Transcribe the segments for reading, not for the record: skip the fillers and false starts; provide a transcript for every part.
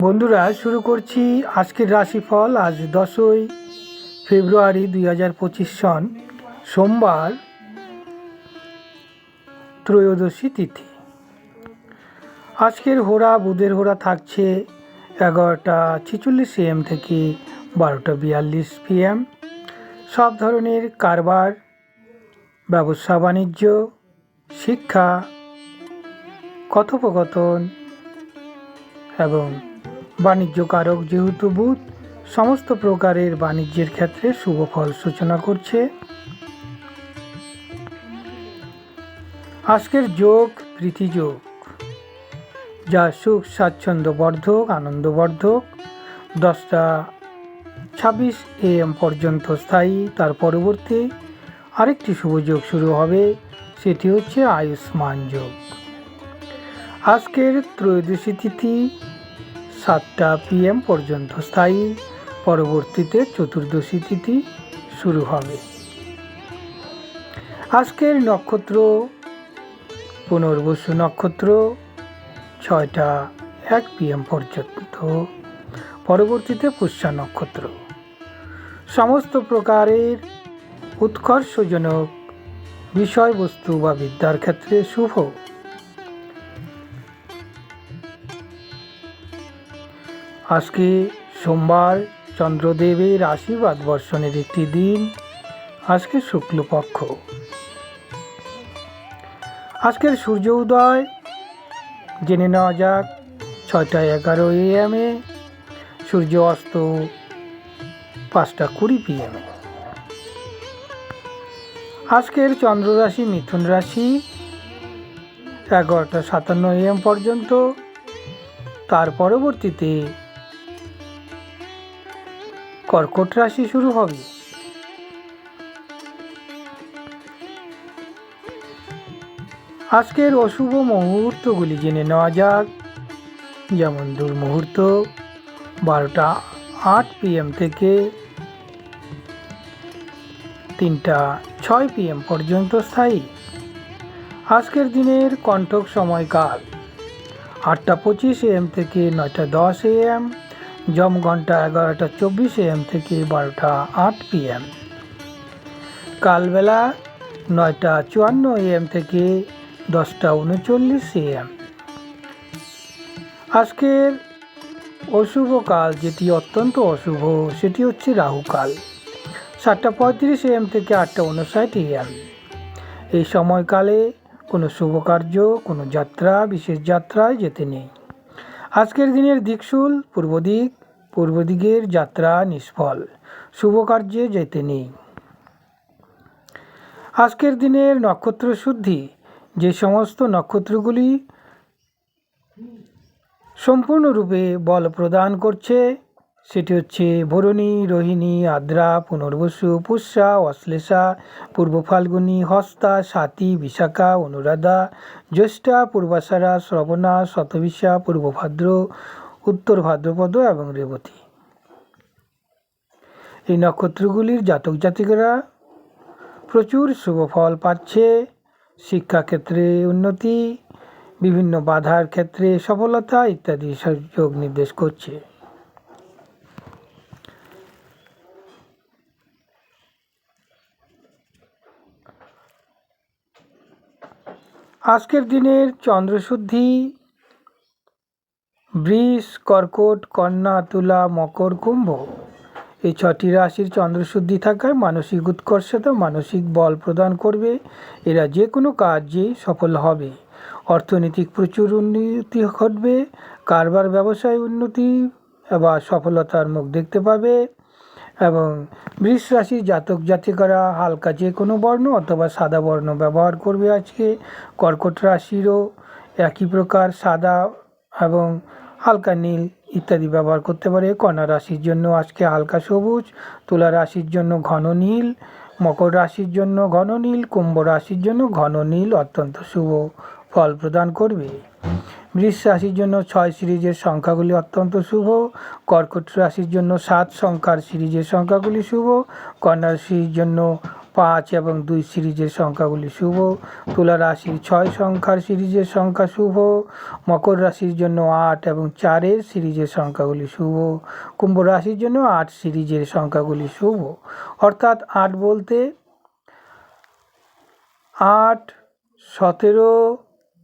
বন্ধুরা, শুরু করছি আজকের রাশিফল। আজ 10ই ফেব্রুয়ারি 2025 সন, সোমবার, ত্রয়োদশী তিথি। আজকের হোরা, বুধের হোরা থাকছে 11টা 46 AM থেকে 12টা 42 PM। সব ধরনের কারবার, ব্যবসা বাণিজ্য, শিক্ষা, কথোপকথন এবং বাণিজ্য কারক যেহেতু বুধ, সমস্ত প্রকারের বাণিজ্যের ক্ষেত্রে শুভ ফল সূচনা করছে। আজকের যোগ প্রীতি যোগ, যা সুখ স্বাচ্ছন্দ্য বর্ধক, আনন্দবর্ধক, 10টা 26 AM পর্যন্ত স্থায়ী। তার পরবর্তী আরেকটি শুভ যোগ শুরু হবে, সেটি হচ্ছে আয়ুষ্মান যোগ। আজকের ত্রয়োদশী তিথি 7টা PM পর্যন্ত স্থায়ী, পরবর্তীতে চতুর্দশী তিথি শুরু হবে। আজকের নক্ষত্র পুনর্বসু নক্ষত্র 6টা 1 PM পর্যন্ত, পরবর্তীতে পুষ্যা নক্ষত্র। সমস্ত প্রকারের উৎকর্ষজনক বিষয়বস্তু বা বিদ্যার ক্ষেত্রে শুভ। আজকে সোমবার, চন্দ্রদেবের আশীর্বাদ বর্ষণের একটি দিন। আজকে শুক্লপক্ষ। আজকের সূর্য উদয় জেনে নেওয়া যাক 6টা 11 AM। সূর্য অস্ত 5টা 20 PM। আজকের চন্দ্র রাশি মিথুন রাশি 11টা 57 AM পর্যন্ত। তার পরবর্তীতে কর্কট রাশি শুরু হবে। আজকের অশুভ মুহূর্তগুলি জেনে নেওয়া যাক, যেমন দুর্মুহূর্ত 12টা 8 PM থেকে 3টা 6 PM পর্যন্ত স্থায়ী। আজকের দিনের কণ্টক সময়কাল 8টা 25 AM থেকে 9টা 10 AM। যম ঘন্টা 11টা 24 AM থেকে 12টা 8 PM। কালবেলা 9টা 54 AM থেকে 10টা 39 AM। আজকের অশুভ কাল, যেটি অত্যন্ত অশুভ, সেটি হচ্ছে রাহুকাল 7টা 35 AM থেকে 8টা 59 AM। এই সময়কালে কোনো শুভ কার্য, কোনো যাত্রা, বিশেষ যাত্রায় যেতে নেই। আজকের দিনের দিকশুল পূর্ব দিক, পূর্ব দিকের যাত্রা নিষ্ফল, শুভ কার্যে যেতে নেই। আজকের দিনের নক্ষত্র শুদ্ধি, যে সমস্ত নক্ষত্রগুলি সম্পূর্ণরূপে বল প্রদান করছে, সেটি হচ্ছে ভরণী, রোহিণী, আদ্রা, পুনর্বসু, পুষ্যা, অশ্লেষা, পূর্ব ফাল্গুনী, হস্তা, স্বাতী, বিশাখা, অনুরাধা, জ্যৈষ্ঠা, পূর্বাষাঢ়া, শ্রবণা, শতবিশা, পূর্ব ভাদ্র, উত্তর ভাদ্রপদ এবং রেবতী। এই নক্ষত্রগুলির জাতক জাতিকারা প্রচুর শুভ ফল পাচ্ছে। শিক্ষাক্ষেত্রে উন্নতি, বিভিন্ন বাধার ক্ষেত্রে সফলতা ইত্যাদি যোগ নির্দেশ করছে। আজকের দিনের চন্দ্রশুদ্ধি বৃষ, কর্কট, কন্যা, তুলা, মকর, কুম্ভ, এই 6টি রাশির চন্দ্রশুদ্ধি থাকায় মানসিক উৎকর্ষতা, মানসিক বল প্রদান করবে। এরা যে কোনো কাজে সফল হবে। অর্থনৈতিক প্রচুর উন্নতি ঘটবে। কারবার ব্যবসায় উন্নতি বা সফলতার মুখ দেখতে পাবে। এবং বৃষ রাশির জাতক জাতিকারা হালকা যে কোনো বর্ণ অথবা সাদা বর্ণ ব্যবহার করবে আজকে। কর্কট রাশিরও একই প্রকার সাদা এবং হালকা নীল ইত্যাদি ব্যবহার করতে পারে। কন্যা রাশির জন্য আজকে হালকা সবুজ, তুলা রাশির জন্য ঘন নীল, মকর রাশির জন্য ঘন নীল, কুম্ভ রাশির জন্য ঘন নীল অত্যন্ত শুভ ফল প্রদান করবে। বৃষ রাশির জন্য 6 সিরিজের সংখ্যাগুলি অত্যন্ত শুভ। কর্কট রাশির জন্য 7 সংখ্যার সিরিজের সংখ্যাগুলি শুভ। কন্যা রাশির জন্য 5 এবং 2 সিরিজের সংখ্যাগুলি শুভ। তুলা রাশির 6 সংখ্যার সিরিজের সংখ্যা শুভ। মকর রাশির জন্য 8 এবং 4-এর সিরিজের সংখ্যাগুলি শুভ। কুম্ভ রাশির জন্য 8 সিরিজের সংখ্যাগুলি শুভ। অর্থাৎ 8 বলতে 8, 17,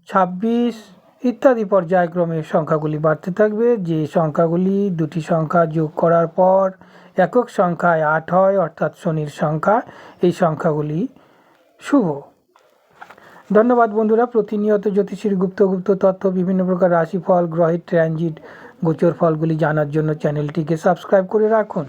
26 ইত্যাদি পর্যায়ক্রমে সংখ্যাগুলি বাড়তে থাকবে। যে সংখ্যাগুলি দুটি সংখ্যা যোগ করার পর একক সংখ্যায় 8 হয়, অর্থাৎ শনির সংখ্যা, এই সংখ্যাগুলি শুভ। ধন্যবাদ বন্ধুরা। প্রতিনিয়ত জ্যোতিষীর গুপ্ত তথ্য, বিভিন্ন প্রকার রাশিফল, গ্রহের ট্রানজিট, গোচর ফলগুলি জানার জন্য চ্যানেলটিকে সাবস্ক্রাইব করে রাখুন।